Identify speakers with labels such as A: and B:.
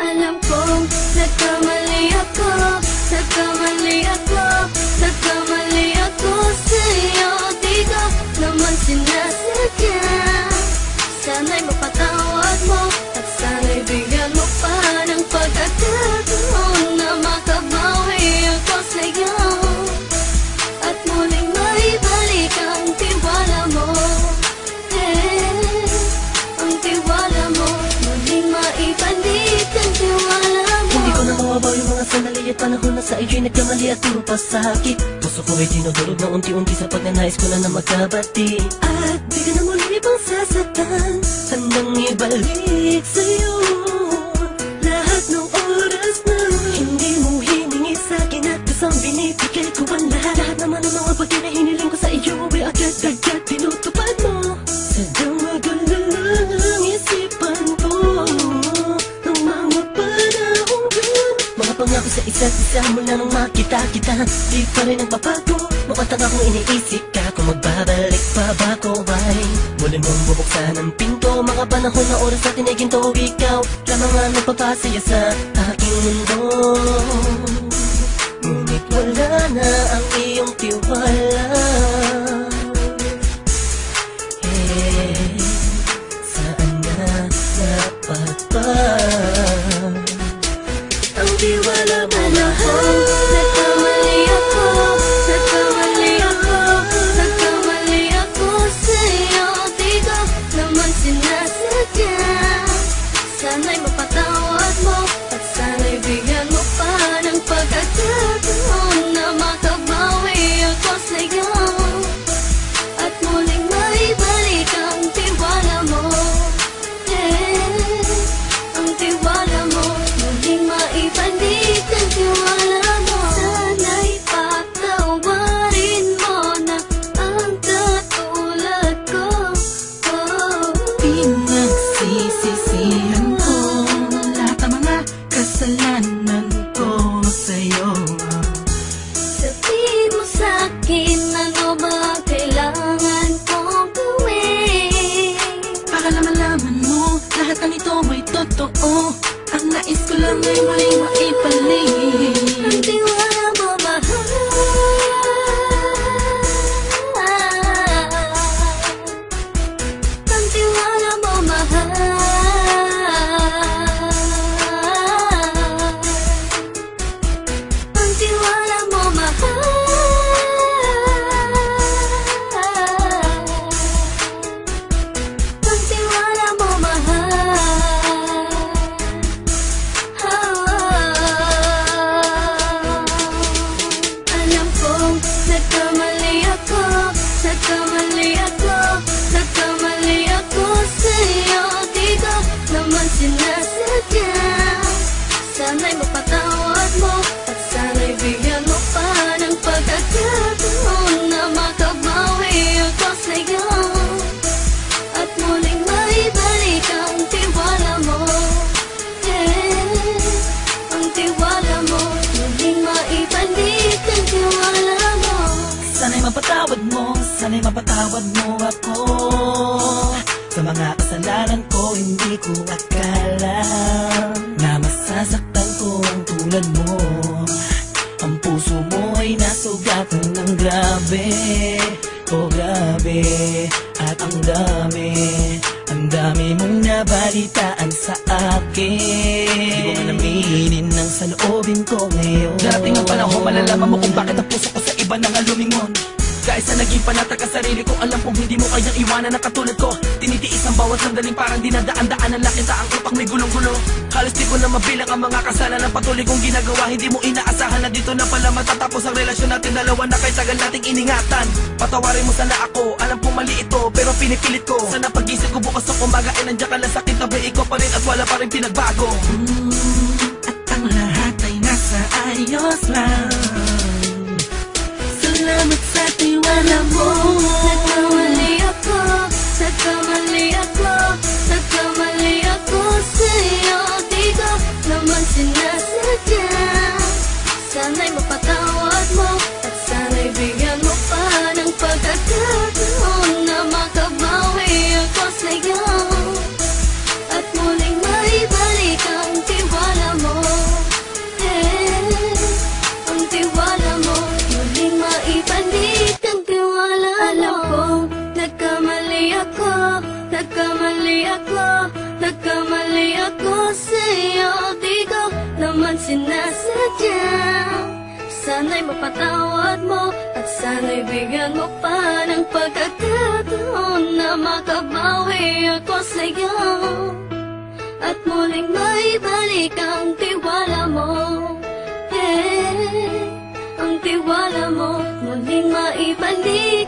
A: Alam kong nagkamali ako, nagkamali ako, nagkamali ako sa'yo. Di ko naman sinasadya. Sana'y mapatawad mo at sana'y bigyan mo pa ng pagkakataon na makabawi ako sa'yo at muling maibalik ang tiwala mo. Ang tiwala mo, muling maibalik ang tiwala mo.
B: Hindi ko na mawabaw yung mga sandali at panahon na sa iyo'y nagkamali at puro pasakit. Puso ko ay dinudurog na unti-unti sa pagnanais ko na magkabati. At di ka na muli pang sasaktan, handang ibalik sa'yo lahat ng oras na hindi mo hiningi sa'kin at kusang binibigay ko ang lahat. Lahat naman ng mga bagay na hiniling ko sa iyo ay agad-agad tinutupad mo. Sadyang magulo lang ang isipan ko ng mga panahong yun. Mga pangako sa isa't isa mula nung makita kita, di pa rin nagbabago. Mamatang akong iniisip ka kung magbabalik pa ba ko ay muli mong bubuksan ang pinto. Mga panahon na oras natin ay ginto, ikaw lamang ang nagpapasaya sa aking mundo. Ngunit wala na ang iyong tiwala. Saan na dapat ba ang tiwala mo?
A: Nagkamali ako, nagkamali ako, nagkamali ako sa'yo. Di ko naman sinasadya. Sana'y mapatawad mo at sana'y bigyan mo pa ng pagkakataon na makabawi ako sa'yo at muling maibalik ang tiwala mo. Ang tiwala mo, muling maibalik ang tiwala mo. Sana'y patawarin mo na ang katulad ko.
C: Pinagsisisihan ko lahat ng mga kasalanan ko sa'yo.
A: Sabihin mo sa'kin ano ba kailangan kong gawin
C: Para malaman mo lahat ng ito ay totoo. Ang nais ko lang ay muling maibalik
A: ang tiwala mo, mahal. Ang tiwala mo, mahal. Ang tiwala mo, mahal. Ang tiwala mo, mahal. Alam kong nagkamali ako, nagkamali ako, nagkamali ako sa'yo. Di ko naman sinasadya. Sana'y mapatawad mo at sana'y bigyan mo pa ng pagkakataon na makabawi ako sa'yo at muling maibalik ang tiwala mo. Ang tiwala mo, muling maibalik ang tiwala mo.
C: Sana'y mapatawad mo, sana'y mapatawad mo ako sa mga kasalanan ko. Hindi ko akala na masasaktan ko ang tulad mo. Ang puso mo ay nasugatan ng grabe, oh grabe. At ang dami mong nabalitaan sa akin. Di ko man aminin ang saloobin ko ngayon. Darating ang panahon, malalaman mo kung bakit ang puso ko sa iba nang alumingon. Dahil sa naging panatag ka sarili ko, alam kong hindi mo kayang iwanan na katulad ko. Tinitiis ang bawat sandaling parang dinadaan-daan ang lakita ang utak may gulong-gulo. Halos di ko na mabilang ang mga kasalanan patuloy kong ginagawa. Hindi mo inaasahan na dito na pala matatapos ang relasyon natin dalawa na kay tagal nating iningatan. Patawarin mo sana ako, alam kong mali ito pero pinipilit ko. Sana pag-isip ko bukas ng umaga ay nandiyan ka lang sa akin, tabi ikaw pa rin at wala pa rin pinagbago. At ang lahat ay nasa ayos lang. Salamat sa tiwala mo.
A: Nagkamali ako, nagkamali ako, nagkamali ako sa'yo. Di ko naman sinasadya. Sana'y mapatawad mo at sana'y bigyan mo pa ng pagkakataon na makabawi ako sa'yo at muling maibalik ang tiwala sinasadya. Sana'y mapatawad mo at sana'y bigyan mo pa ng pagkakataon na makabawi ako sa'yo at muling maibalik ang tiwala mo. Ang tiwala mo, muling maibalik